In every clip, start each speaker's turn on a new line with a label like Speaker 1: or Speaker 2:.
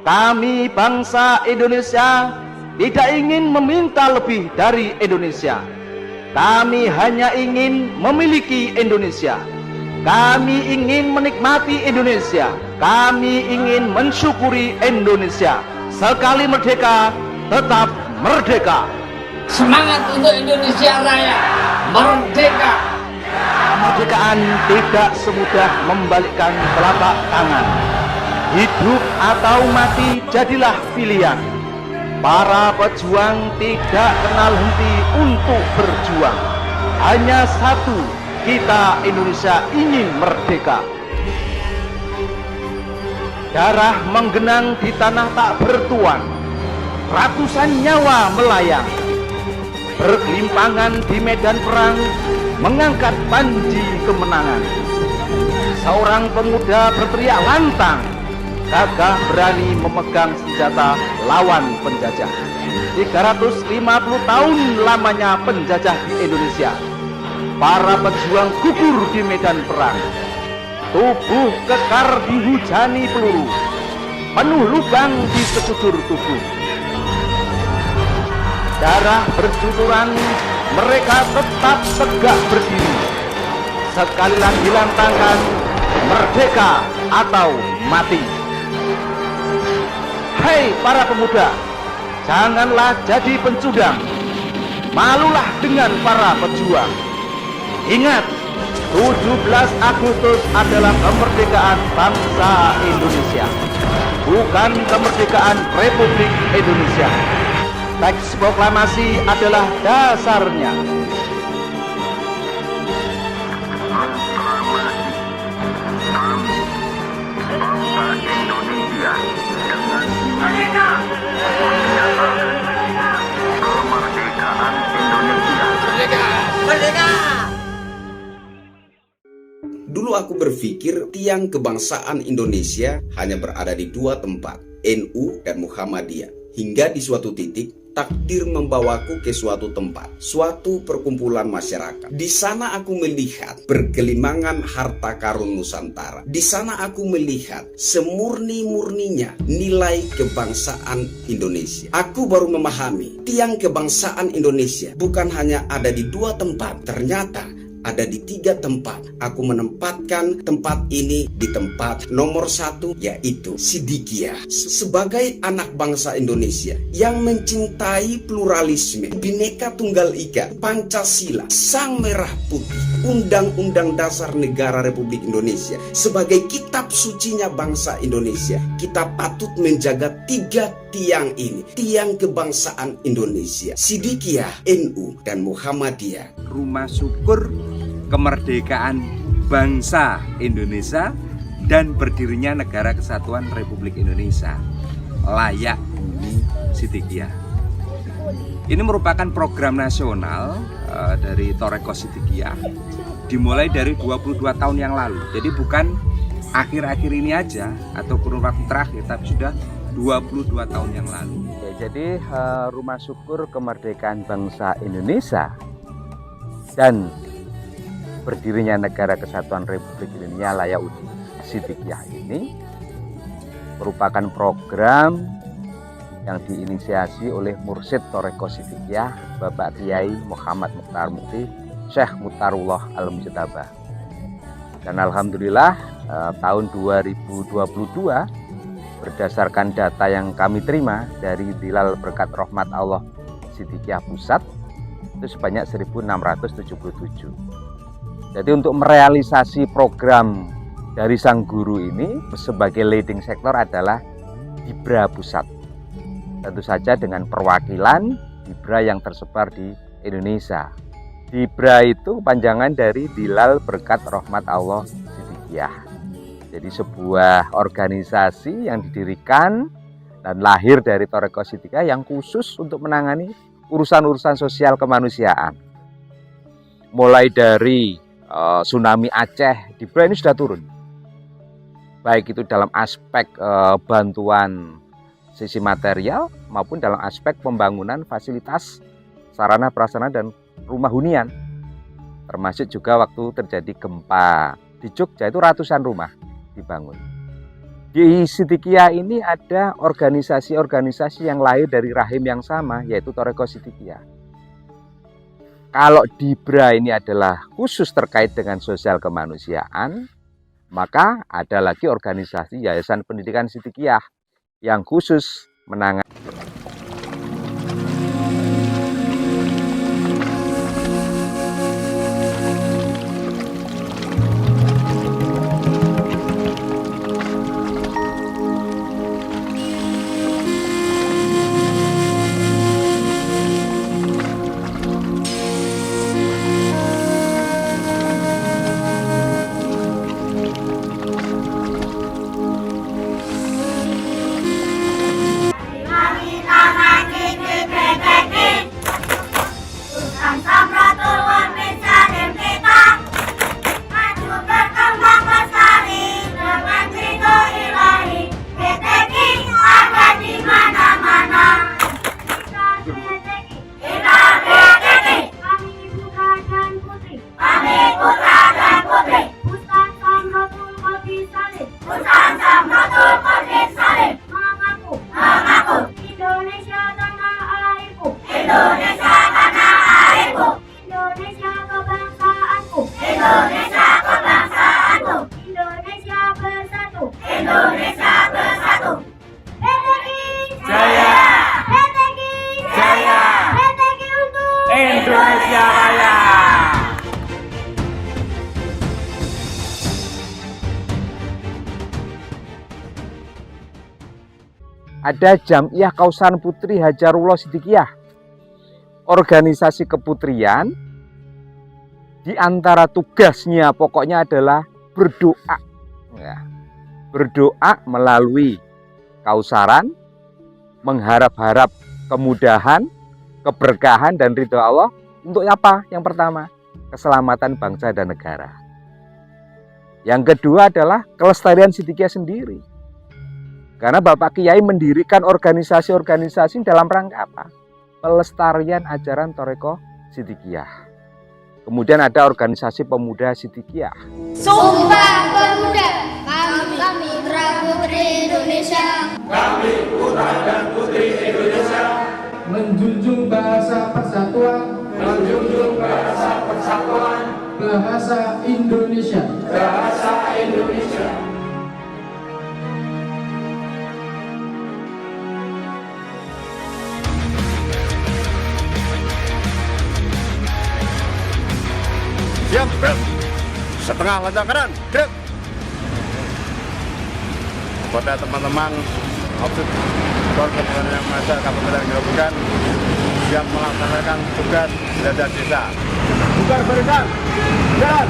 Speaker 1: Kami bangsa Indonesia tidak ingin meminta lebih dari Indonesia. Kami hanya ingin memiliki Indonesia. Kami ingin menikmati Indonesia. Kami ingin mensyukuri Indonesia. Sekali merdeka, tetap merdeka.
Speaker 2: Semangat untuk Indonesia Raya, merdeka.
Speaker 1: Kemerdekaan tidak semudah membalikkan telapak tangan. Hidup atau mati jadilah pilihan. Para pejuang tidak kenal henti untuk berjuang. Hanya satu, kita Indonesia ingin merdeka. Darah menggenang di tanah tak bertuan. Ratusan nyawa melayang. Bergelimpangan di medan perang, mengangkat panji kemenangan. Seorang pemuda berteriak lantang, gagah berani memegang senjata lawan penjajah. 350 tahun lamanya penjajah di Indonesia. Para pejuang gugur di medan perang. Tubuh kekar dihujani peluru, penuh lubang di sekujur tubuh. Darah bercucuran, mereka tetap tegak berdiri. Sekali lagi lantangkan, merdeka atau mati. Hei para pemuda, janganlah jadi pencundang. Malulah dengan para pejuang. Ingat, 17 Agustus adalah kemerdekaan bangsa Indonesia, bukan kemerdekaan Republik Indonesia. Teks proklamasi adalah dasarnya.
Speaker 3: Dulu aku berpikir tiang kebangsaan Indonesia hanya berada di dua tempat, NU dan Muhammadiyah. Hingga di suatu titik, takdir membawaku ke suatu tempat, suatu perkumpulan masyarakat. Di sana aku melihat bergelimangan harta karun Nusantara. Di sana aku melihat semurni-murninya nilai kebangsaan Indonesia. Aku baru memahami tiang kebangsaan Indonesia bukan hanya ada di dua tempat, ternyata ada di 3 tempat. Aku menempatkan tempat ini di tempat nomor 1, yaitu Sidikiyah. Sebagai anak bangsa Indonesia yang mencintai pluralisme, Bhinneka Tunggal Ika, Pancasila, Sang Merah Putih, Undang-Undang Dasar Negara Republik Indonesia, sebagai kitab sucinya bangsa Indonesia, kita patut menjaga 3 tiang ini, tiang kebangsaan Indonesia, Sidikiyah, NU, dan Muhammadiyah.
Speaker 4: Rumah syukur kemerdekaan bangsa Indonesia dan berdirinya Negara Kesatuan Republik Indonesia, layak bumi Sidikiyah. Ini merupakan program nasional dari Toreko Sidikiyah, dimulai dari 22 tahun yang lalu. Jadi bukan akhir-akhir ini aja atau kurun waktu terakhir, tapi sudah 22 tahun yang lalu.
Speaker 5: Jadi Rumah Syukur Kemerdekaan Bangsa Indonesia dan berdirinya Negara Kesatuan Republik Indonesia layak bumi Sidikiyah ini merupakan program yang diinisiasi oleh Mursyid Toreko Sidikiyah Bapak Kiai Muhammad Mukhtar Mukti Syekh Mukhtarullah Al-Mujtaba. Dan alhamdulillah tahun 2022 berdasarkan data yang kami terima dari Dilal Berkat Rahmat Allah Sidikiyah Pusat, itu sebanyak 1677. Jadi untuk merealisasi program dari sang guru ini sebagai leading sektor adalah Dibra Pusat. Tentu saja dengan perwakilan Dibra yang tersebar di Indonesia. Dibra itu panjangan dari Dilal Berkat Rahmat Allah Siddiqiyah. Jadi sebuah organisasi yang didirikan dan lahir dari Thariqah Siddiqiyah yang khusus untuk menangani urusan-urusan sosial kemanusiaan. Mulai dari tsunami Aceh, Dibra ini sudah turun. Baik itu dalam aspek bantuan sisi material maupun dalam aspek pembangunan fasilitas sarana prasarana dan rumah hunian. Termasuk juga waktu terjadi gempa di Jogja itu ratusan rumah dibangun. Di Siddiqiyah ini ada organisasi-organisasi yang lahir dari rahim yang sama, yaitu Thariqah Siddiqiyah. Kalau Dibra ini adalah khusus terkait dengan sosial kemanusiaan, maka ada lagi organisasi Yayasan Pendidikan Siddiqiyah yang khusus menangani.
Speaker 4: Indonesia Raya.
Speaker 5: Ada Jam'iyah Kausaran Putri Hajarullah Siddiqiyah, organisasi keputrian. Di antara tugasnya pokoknya adalah berdoa, ya. Berdoa melalui kausaran, mengharap-harap kemudahan, keberkahan dan ridho Allah. Untuk apa? Yang pertama, keselamatan bangsa dan negara. Yang kedua adalah kelestarian Siddiqiyah sendiri. Karena Bapak Kiai mendirikan organisasi-organisasi dalam rangka apa? Pelestarian ajaran Thariqah Siddiqiyah. Kemudian ada organisasi pemuda Siddiqiyah.
Speaker 6: Sumpah Pemuda, kami putra putri Indonesia.
Speaker 7: Kami putra dan putri Indonesia.
Speaker 8: Menjunjung bahasa persatuan,
Speaker 7: Menjunjung bahasa persatuan,
Speaker 8: bahasa Indonesia.
Speaker 7: bahasa Indonesia.
Speaker 1: Siap, gerak. Setengah loncat kanan, gerak. Kepada teman-teman outfit Korps yang Masa Kabupaten Gerobokan siap melaksanakan tugas jaga desa. Bukan barisan, jalan.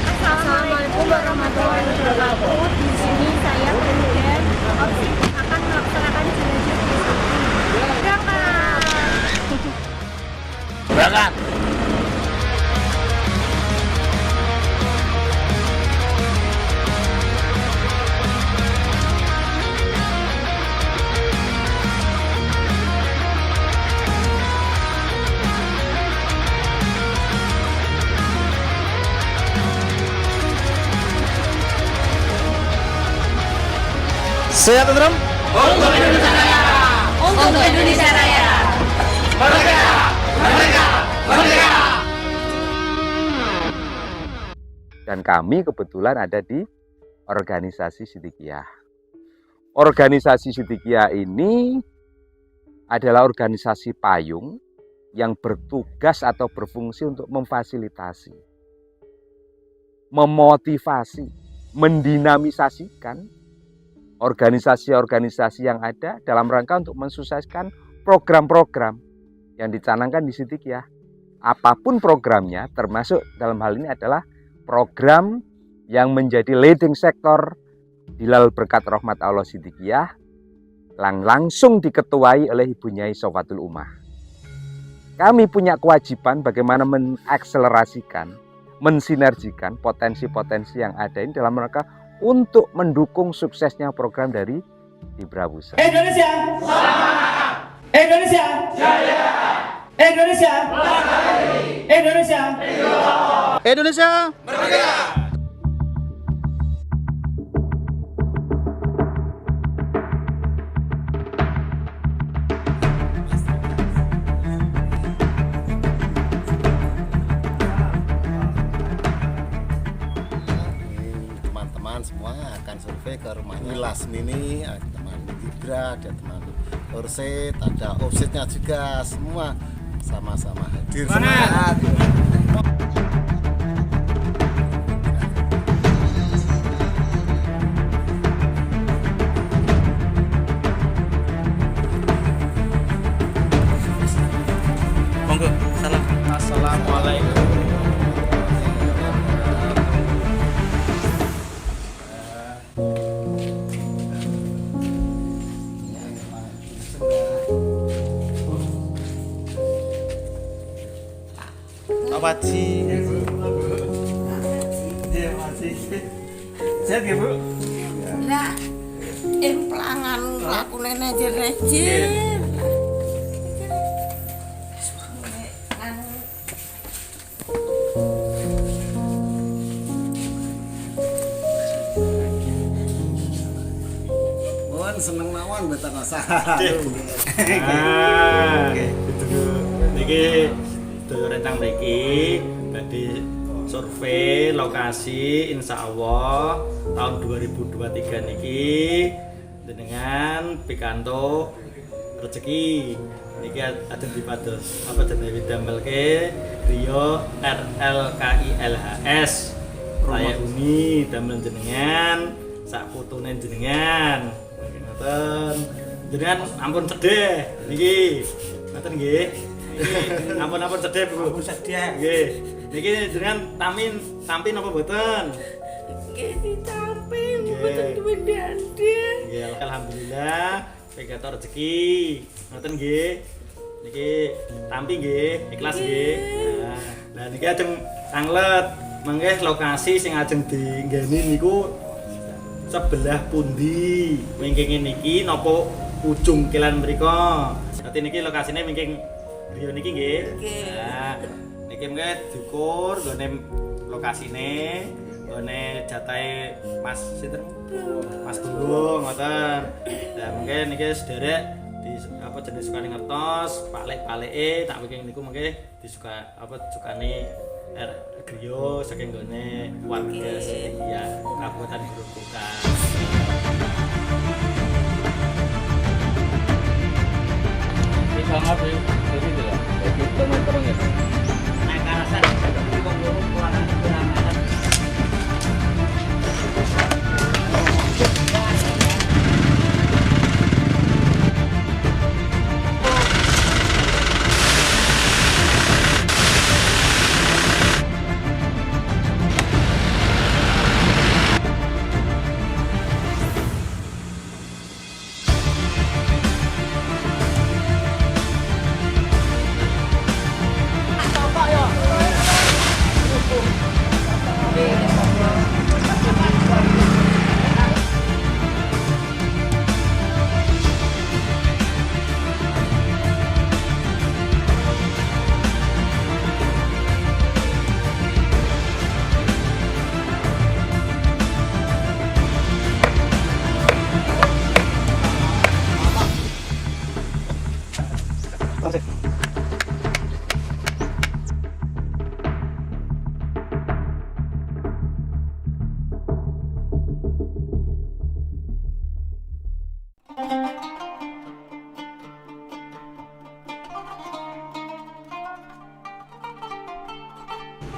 Speaker 6: Assalamualaikum warahmatullahi wabarakatuh. Di sini saya Presiden OPSIS akan melaksanakan jenazah di sini. Berangkat.
Speaker 1: Berangkat. Saya tenteram.
Speaker 6: Untuk Indonesia Raya. Untuk Indonesia Raya.
Speaker 7: Merdeka! Merdeka! Merdeka!
Speaker 5: kami kebetulan ada di organisasi Sidikiyah. Organisasi Sidikiyah ini adalah organisasi payung yang bertugas atau berfungsi untuk memfasilitasi, memotivasi, mendinamisasikan organisasi-organisasi yang ada dalam rangka untuk mensukseskan program-program yang dicanangkan di Sidikiyah. Apapun programnya, termasuk dalam hal ini adalah program yang menjadi leading sektor Hilal Berkat Rahmat Allah Sidikiyah, langsung diketuai oleh Ibu Nyai Sofatul Ummah. Kami punya kewajiban bagaimana mengakselerasikan, mensinergikan potensi-potensi yang ada ini dalam rangka untuk mendukung suksesnya program dari Dibra Pusat.
Speaker 7: Indonesia semangat. Indonesia jaya. Indonesia berdiri. Indonesia hidup.
Speaker 1: Indonesia
Speaker 7: Merdeka.
Speaker 9: Teman-teman semua akan survei ke rumahnya Lasmini, ada teman Dibra, ada teman Orset, ada offsetnya juga, semua sama-sama hadir. Semangat!
Speaker 1: Monggo, salam. Assalamualaikum. Apa sih? Iya, masih. Sehat ya, Bu?
Speaker 10: Lah, pelangan lakune nejer-nejer.
Speaker 9: Mohon seneng mawon mboten usah.
Speaker 1: Niki rencang mriki badhe survei lokasi insyaallah tahun 2023 niki dengan pikantuk rezeki niki ajeng dipados apa jenenge didamelke Rio RLKILHS Raya Uni damel jenengan sak putune jenengan ngoten jenengan ampun sedih niki ngoten nggih ampun sedih Bu. Ampun sedih. Nggih. Niki jenengan tampin apa mboten?
Speaker 10: Nggih ditampin, mboten duwe dadi.
Speaker 1: Nggih, alhamdulillah pegator rezeki. Ngoten nggih. Niki tampi nggih, ikhlas nggih. Nah, niki ajeng anglet mengke lokasi sing ajeng dinggeni niku sebelah pundi? Wingking niki napa ujung kilan mriku? Dadi niki lokasine wingking Rio niki nggih. Nah, niki mengke diukur nggone lokasine, nggone jatahe Mas sinten? Mas Durung ngoten. Nah, mengke niki sederek di apa jenis sukane ngertos, palek-paleke tak wiking niku mengke disuka apa sukane Rio saking nggone warga Sidikiyah Kabupaten Grobogan.
Speaker 2: Sangat begitu lah. Jadi teman-teman ya. Naik karasan, di bawah keluaran penanganan.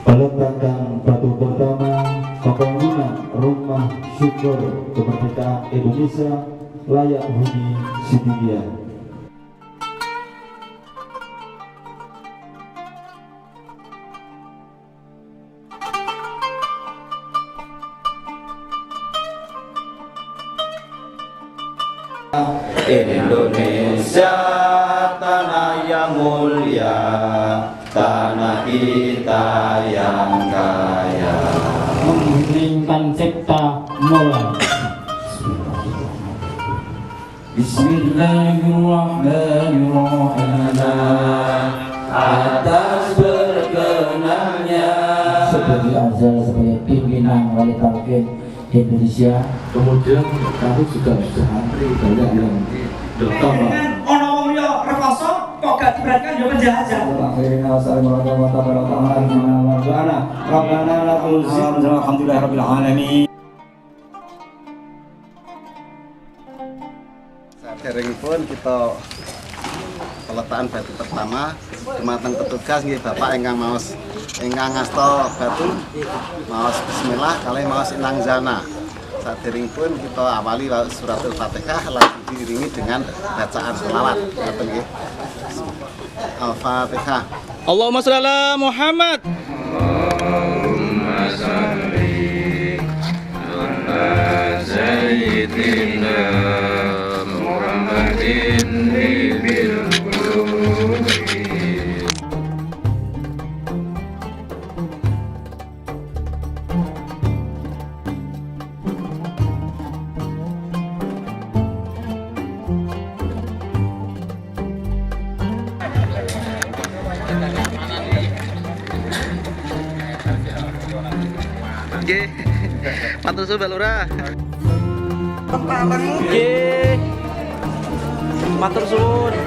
Speaker 8: Peletakan batu pertama pembangunan rumah syukur kemerdekaan Indonesia layak huni Sidikiah.
Speaker 2: Indonesia tanah yang mulia, tanah kita yang kaya.
Speaker 8: Mengheningkan cipta mulai. Bismillahirrahmanirrahim.
Speaker 2: Atas berkenannya
Speaker 8: Sebagai azal sebagai pimpinan wali talqin Indonesia. Kemudian kami juga sudah antri banyak yang datang.
Speaker 11: Ono wong liya rekoso kok gak diperhatikan yo penjajah.
Speaker 2: Alhamdulillahirabbil alamin.
Speaker 9: Saderengipun kita peletakan batu pertama dumateng petugas nggih Bapak ingkang maos ngasta batu maos bismillah kalih maos inang zana. Saderengipun kita awali suratul Fatihah lalu diiringi dengan bacaan selawat. Ngoten nggih. Al-Fatihah.
Speaker 11: Allahumma shalli ala Muhammad.
Speaker 7: Allahumma salli ala sayyidina Muhammadin bil qulubi.
Speaker 11: Nggih. Matur suwun Mbak Lurah. Nggih. Matur suwun.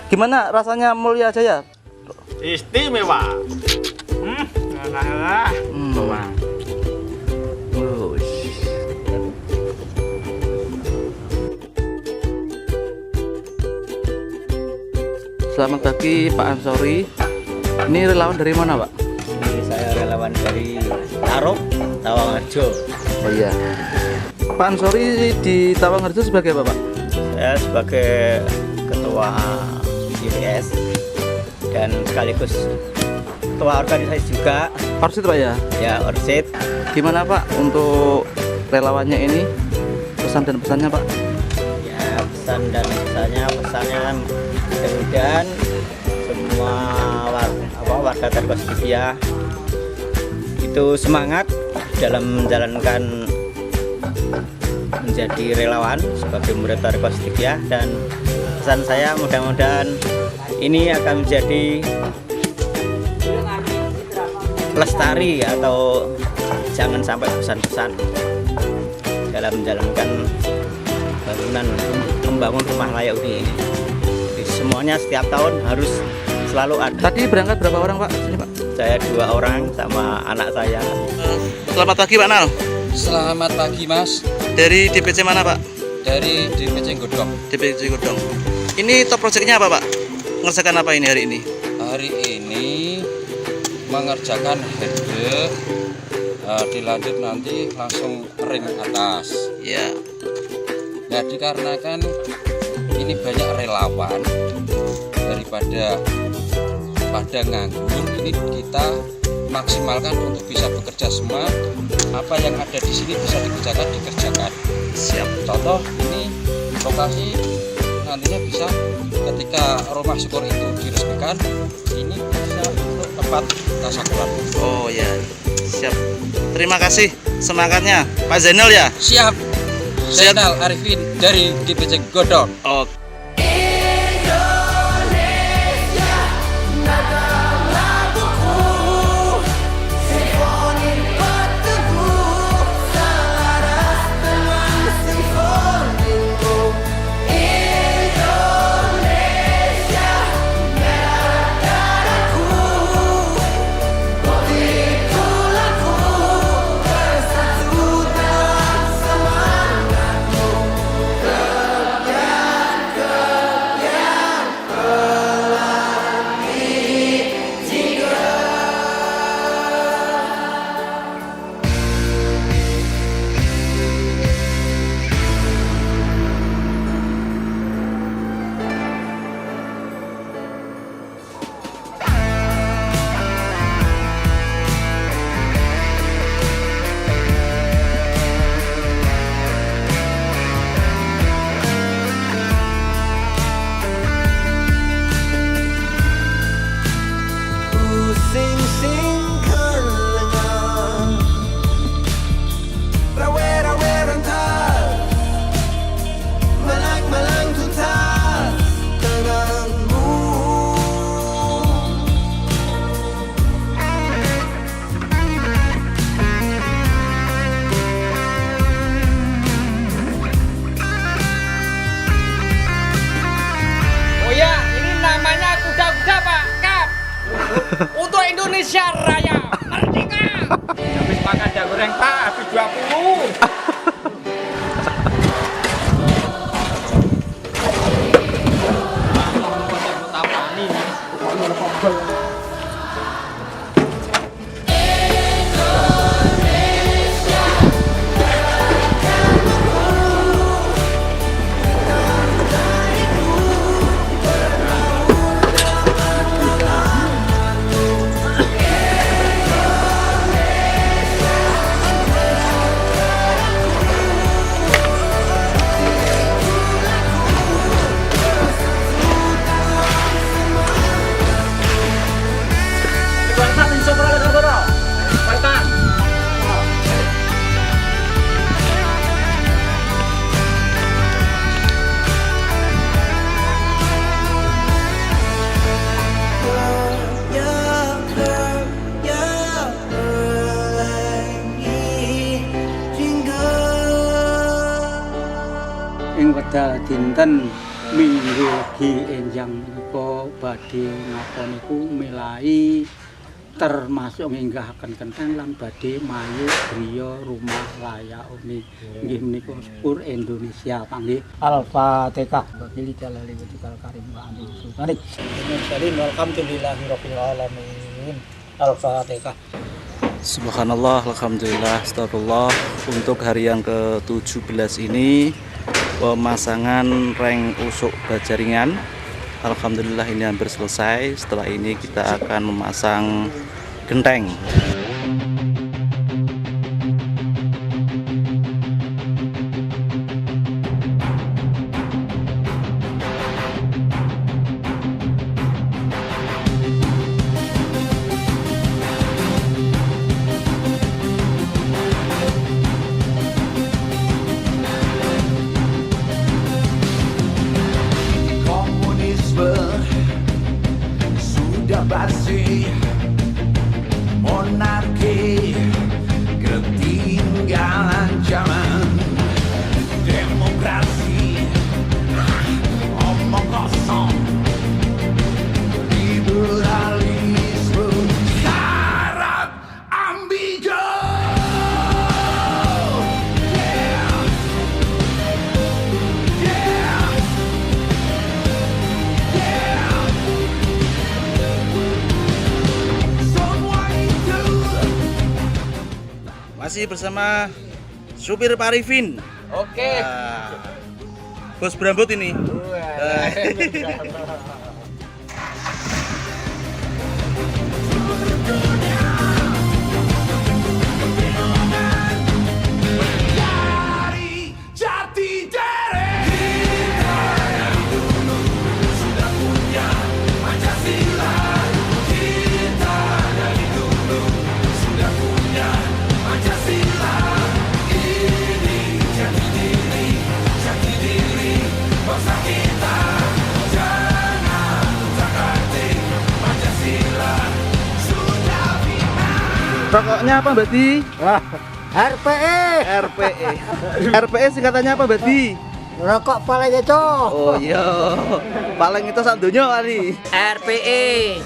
Speaker 11: Gimana rasanya Mulia Jaya?
Speaker 1: Istimewa.
Speaker 11: Selamat pagi Pak Ansori. Ini relawan dari mana Pak?
Speaker 2: Ini saya relawan dari Tarok, Tawangarjo.
Speaker 11: Oh iya. Pak Ansori di Tawangarjo sebagai apa Pak?
Speaker 2: Saya sebagai ketua IPS dan sekaligus ketua organisasi juga.
Speaker 11: Orsit Pak ya?
Speaker 2: Ya, Orsit.
Speaker 11: Gimana Pak untuk relawannya ini? Pesan dan pesannya Pak?
Speaker 2: Ya, pesan dan pesannya mudah-mudahan semua warga Tarkosidia itu semangat dalam menjalankan menjadi relawan sebagai murid Tarkosidia, dan pesan saya mudah-mudahan ini akan menjadi lestari atau jangan sampai bosan-bosan dalam menjalankan membangun rumah layak huni ini. Jadi semuanya setiap tahun harus selalu ada.
Speaker 11: Tadi berangkat berapa orang Pak? Sini Pak.
Speaker 2: Saya 2 orang sama anak saya.
Speaker 11: Selamat pagi Pak Nal.
Speaker 12: Selamat pagi Mas.
Speaker 11: Dari DPC mana Pak?
Speaker 12: Dari DPC Godong.
Speaker 11: DPC Godong. Ini top projectnya apa Pak? Mengerjakan apa ini hari ini?
Speaker 12: Hari ini mengerjakan header, dilanjut nanti langsung ring atas.
Speaker 11: Ya.
Speaker 12: Nah, dikarenakan ini banyak relawan, daripada pada nganggur, ini kita maksimalkan untuk bisa bekerja semua. Apa yang ada di sini bisa dikerjakan. Siap. Contoh ini lokasi nantinya bisa ketika rumah syukur itu diresmikan, ini bisa untuk tempat tasyakuran.
Speaker 11: Oh ya, siap. Terima kasih semangatnya Pak Zainal ya.
Speaker 12: Siap. Zainal Arifin dari DPC Godong.
Speaker 11: Oh.
Speaker 13: Untuk Indonesia Raya Merdeka. Habis makan jagung goreng Pak, habis 20.
Speaker 14: Ing wekdal dinten Minggu Legi enjang menika badhe ngapa niku milai termasuk nginggahaken kentang lan badhe mayu griya rumah layak uni nggih menika sepur Indonesia panggih Al-Fatihah bagi jalali wajhal karim wa amin subhanik walhamdulillahirabbil alamin Al-Fatihah.
Speaker 11: Subhanallah, alhamdulillah, astagfirullah. Untuk hari yang ke-17 ini pemasangan reng usuk bajaringan, alhamdulillah ini hampir selesai. Setelah ini kita akan memasang genteng.
Speaker 7: Sudah basi monarki, ketinggalan zaman. Demokrasi omong kosong, liberalisme syarat ambigu.
Speaker 11: Masih bersama supir Pak Arifin.
Speaker 13: Oke.
Speaker 11: Bos berambut ini.
Speaker 7: Jati diri.
Speaker 11: Rokoknya apa, Badi?
Speaker 14: RPE.
Speaker 11: RPE. RPE singkatannya apa, Badi?
Speaker 14: Rokok paling itu.
Speaker 11: Oh iya. Paling itu sak donya kali.
Speaker 15: RPE.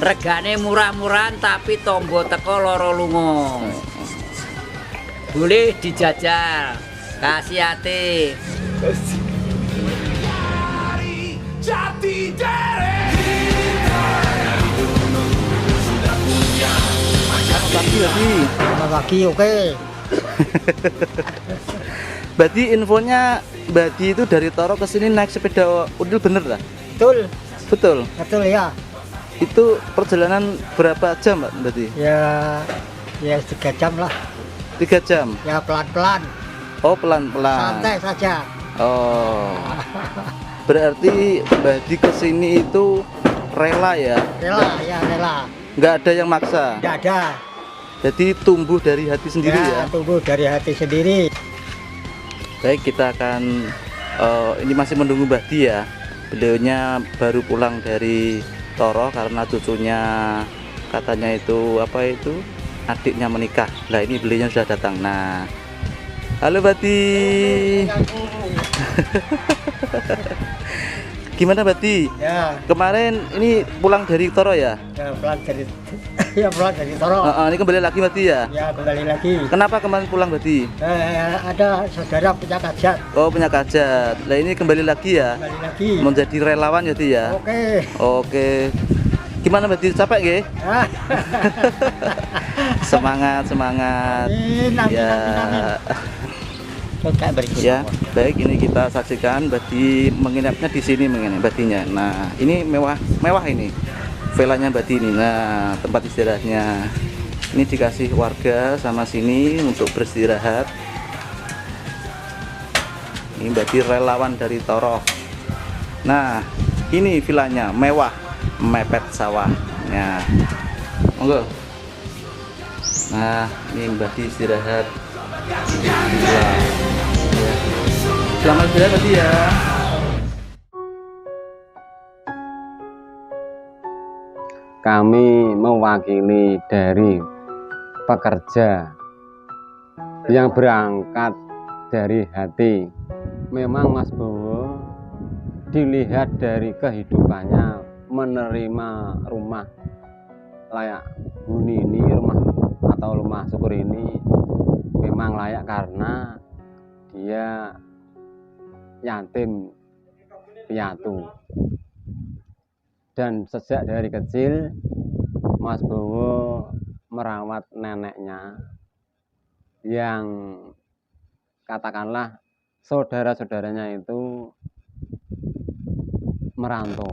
Speaker 15: Regane murah-murahan tapi tombo teko loro lunga. Boleh dijajal. Kasih hati.
Speaker 7: Jati diri
Speaker 14: Pagi oke.
Speaker 11: Berarti infonya Badi itu dari Toro ke sini naik sepeda udil bener lah?
Speaker 14: Betul.
Speaker 11: Betul.
Speaker 14: Betul ya.
Speaker 11: Itu perjalanan berapa jam, Mbak? Berarti?
Speaker 14: Ya 3 jam lah.
Speaker 11: 3 jam.
Speaker 14: Ya pelan-pelan.
Speaker 11: Oh, pelan-pelan.
Speaker 14: Santai saja.
Speaker 11: Oh. Berarti Badi ke sini itu rela ya?
Speaker 14: Rela.
Speaker 11: Nggak ada yang maksa?
Speaker 14: Nggak ada.
Speaker 11: Jadi tumbuh dari hati sendiri ya?
Speaker 14: Tumbuh dari hati sendiri.
Speaker 11: Baik, kita akan ini masih menunggu Badi ya. Beliaunya baru pulang dari Toro karena cucunya katanya itu adiknya menikah. Nah, ini beliaunya sudah datang. Nah, halo Badi. Gimana Badi?
Speaker 14: Ya.
Speaker 11: Kemarin ini pulang dari Toro ya?
Speaker 14: Ya pulang dari Toro.
Speaker 11: Ini kembali lagi Badi ya?
Speaker 14: Ya kembali lagi.
Speaker 11: Kenapa kemarin pulang Badi?
Speaker 14: Ada saudara punya kajat.
Speaker 11: Oh, punya kajat. Nah, ini kembali lagi ya?
Speaker 14: Kembali lagi.
Speaker 11: Menjadi relawan jadi ya? Oke. Gimana Badi, capek nggih? Semangat.
Speaker 14: Amin.
Speaker 11: Ya. Ya, baik, ini kita saksikan Badi menginapnya di sini Badinya. Nah, ini mewah ini. Vilanya Badi ini. Nah, tempat istirahatnya. Ini dikasih warga sama sini untuk beristirahat. Ini Badi relawan dari Toro. Nah, ini vilanya mewah, mepet sawah. Nah, monggo. Nah, ini Badi istirahat. Selamat istirahat Badi ya.
Speaker 16: Kami mewakili dari pekerja yang berangkat dari hati. Memang Mas Bowo dilihat dari kehidupannya menerima rumah layak huni ini, rumah atau rumah syukur ini memang layak karena dia yatim piatu. Dan sejak dari kecil Mas Bowo merawat neneknya yang katakanlah saudara-saudaranya itu merantau.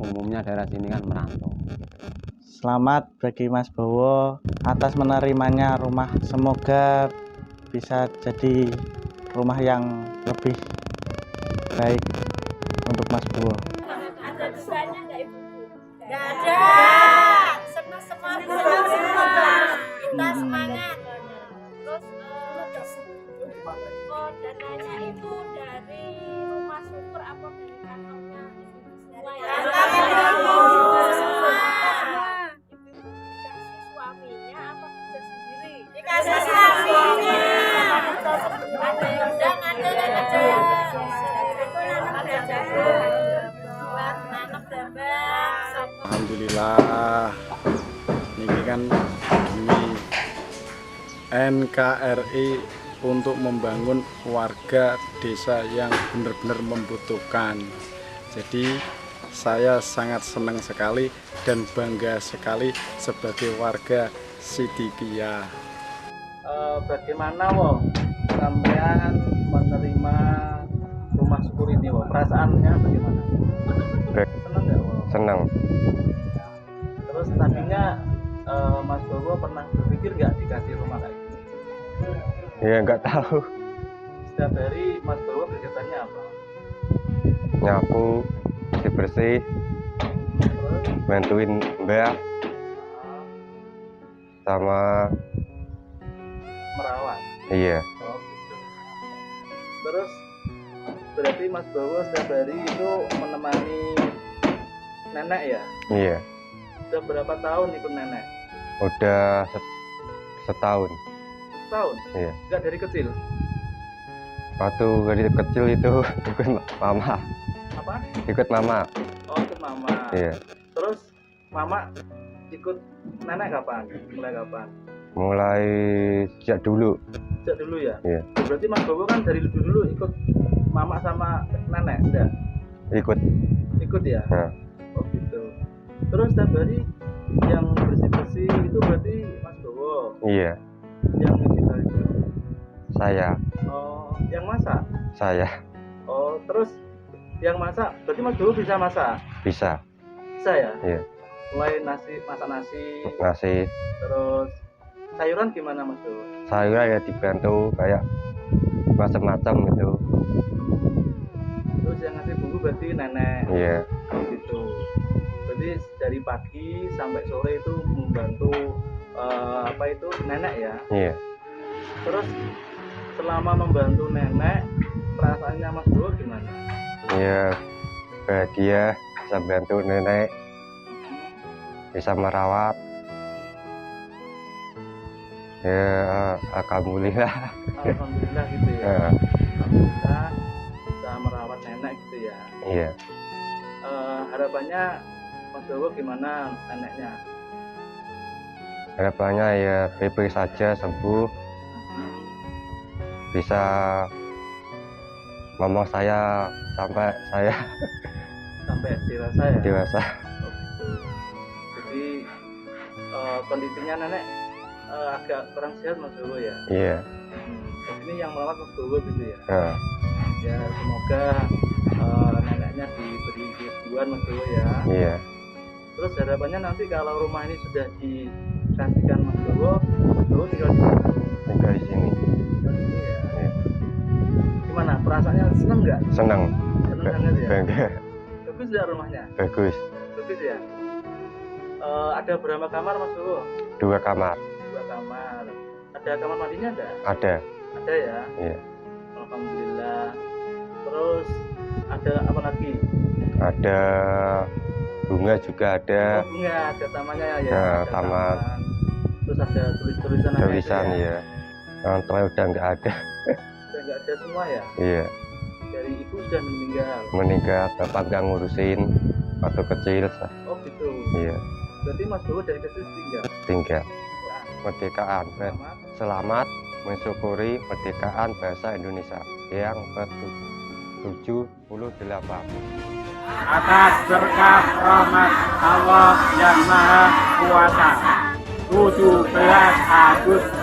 Speaker 16: Umumnya daerah sini kan merantau.
Speaker 17: Selamat bagi Mas Bowo atas menerimanya rumah. Semoga bisa jadi rumah yang lebih baik untuk Mas Bowo.
Speaker 6: Ada dusanya nggak Ibu? Nggak ada. Senang semua. Kita semangat. Terus dananya itu dari rumah syukur apa dari kantongnya? Suaminya apa kerja sendiri? Dikasih suaminya. Ada yang dan ada yang kerja.
Speaker 18: Alhamdulillah, ini kan demi NKRI untuk membangun warga desa yang benar-benar membutuhkan. Jadi saya sangat senang sekali dan bangga sekali sebagai warga Sidikiyah.
Speaker 11: Bagaimana Wong sampean menerima rumah syukur ini Wong? Perasaannya bagaimana? Senang nggak Wong?
Speaker 16: Senang.
Speaker 11: Terus tadinya Mas Bowo pernah berpikir nggak dikasih rumah kayak gini?
Speaker 16: Ya nggak tahu.
Speaker 11: Setiap hari Mas Bowo kegiatannya apa?
Speaker 16: Nyapu, bersih, bantuin Mbak, sama
Speaker 11: merawat.
Speaker 16: Iya.
Speaker 11: Oh, gitu. Terus berarti Mas Bowo setiap hari itu menemani nenek ya?
Speaker 16: Iya.
Speaker 11: Sudah berapa tahun ikut nenek?
Speaker 16: Udah setahun.
Speaker 11: Setahun?
Speaker 16: Iya.
Speaker 11: Enggak dari kecil?
Speaker 16: Waktu dari kecil itu ikut mama.
Speaker 11: Apa?
Speaker 16: Ikut mama.
Speaker 11: Oh, ikut mama.
Speaker 16: Iya.
Speaker 11: Terus mama ikut nenek kapan? Mulai kapan?
Speaker 16: Mulai sejak dulu.
Speaker 11: Sejak dulu ya?
Speaker 16: Iya.
Speaker 11: Berarti Mas Bowo kan dari dulu ikut mama sama nenek, enggak?
Speaker 16: Ikut.
Speaker 11: Ikut ya?
Speaker 16: Nah.
Speaker 11: Oh gitu. Terus setiap hari yang bersih-bersih itu berarti Mas Bowo?
Speaker 16: Iya.
Speaker 11: Yang digital itu?
Speaker 16: Saya.
Speaker 11: Oh, yang masak?
Speaker 16: Saya.
Speaker 11: Oh, terus yang masak, berarti Mas Bowo bisa masak?
Speaker 16: Bisa.
Speaker 11: Bisa ya?
Speaker 16: Iya.
Speaker 11: Mulai masak nasi,
Speaker 16: Nasi.
Speaker 11: terus sayuran gimana Mas Bowo?
Speaker 16: Sayuran ya dibantu kayak macam-macam gitu.
Speaker 11: Terus yang ngasih bumbu berarti nenek?
Speaker 16: Iya.
Speaker 11: Oh gitu. Berarti dari pagi sampai sore itu membantu apa itu nenek ya?
Speaker 16: Iya.
Speaker 11: Terus selama membantu nenek, perasaannya Mas Bowo gimana?
Speaker 16: Iya. Bahagia bisa bantu nenek, bisa merawat. Ya, alhamdulillah.
Speaker 11: Alhamdulillah gitu ya.
Speaker 16: Ya.
Speaker 11: Alhamdulillah bisa merawat nenek gitu ya.
Speaker 16: Iya.
Speaker 11: Harapannya Mas Bowo gimana neneknya?
Speaker 16: Harapannya ya baik-baik saja, sembuh, bisa ngomong saya sampai saya
Speaker 11: Sampai dewasa ya?
Speaker 16: dewasa.
Speaker 11: Oh, gitu. Jadi kondisinya nenek agak kurang sehat Mas Bowo ya?
Speaker 16: Iya.
Speaker 11: Ini yang merawat Mas Bowo gitu ya?
Speaker 16: Nah.
Speaker 11: Ya semoga neneknya diberi kesembuhan Mas Bowo ya.
Speaker 16: Iya.
Speaker 11: Terus harapannya nanti kalau rumah ini sudah dikasihkan Mas Bowo tinggal di mana?
Speaker 16: Tinggal di sini.
Speaker 11: Tinggal di sini ya.
Speaker 16: Iya.
Speaker 11: Gimana? Perasaannya seneng nggak?
Speaker 16: Senang.
Speaker 11: Seneng banget ya?
Speaker 16: Bangga.
Speaker 11: Bagus ya rumahnya?
Speaker 16: Bagus.
Speaker 11: Bagus ya? Ada berapa kamar Mas Bowo?
Speaker 16: 2 kamar.
Speaker 11: 2 kamar. Ada kamar mandinya enggak?
Speaker 16: Ada.
Speaker 11: Ada ya?
Speaker 16: Iya.
Speaker 11: Alhamdulillah. Terus ada apa lagi?
Speaker 16: Ada bunga juga ada.
Speaker 11: Oh, bunga, ada tamannya ya?
Speaker 16: Nah,
Speaker 11: Ada
Speaker 16: taman.
Speaker 11: Terus ada tulisan
Speaker 16: Tulisan ya. Orang tua udah nggak ada.
Speaker 11: Sudah nggak ada semua ya?
Speaker 16: Iya.
Speaker 11: Dari ibu sudah meninggal?
Speaker 16: Meninggal, bapak nggak ngurusin waktu kecil.
Speaker 11: Oh gitu?
Speaker 16: Iya.
Speaker 11: Berarti Mas Bowo dari kecil tinggal?
Speaker 16: Tinggal. Merdekaan. Selamat mensyukuri kemerdekaan bangsa Indonesia yang ke-78.
Speaker 13: Atas berkah rahmat Allah yang Maha Kuasa 17 Agustus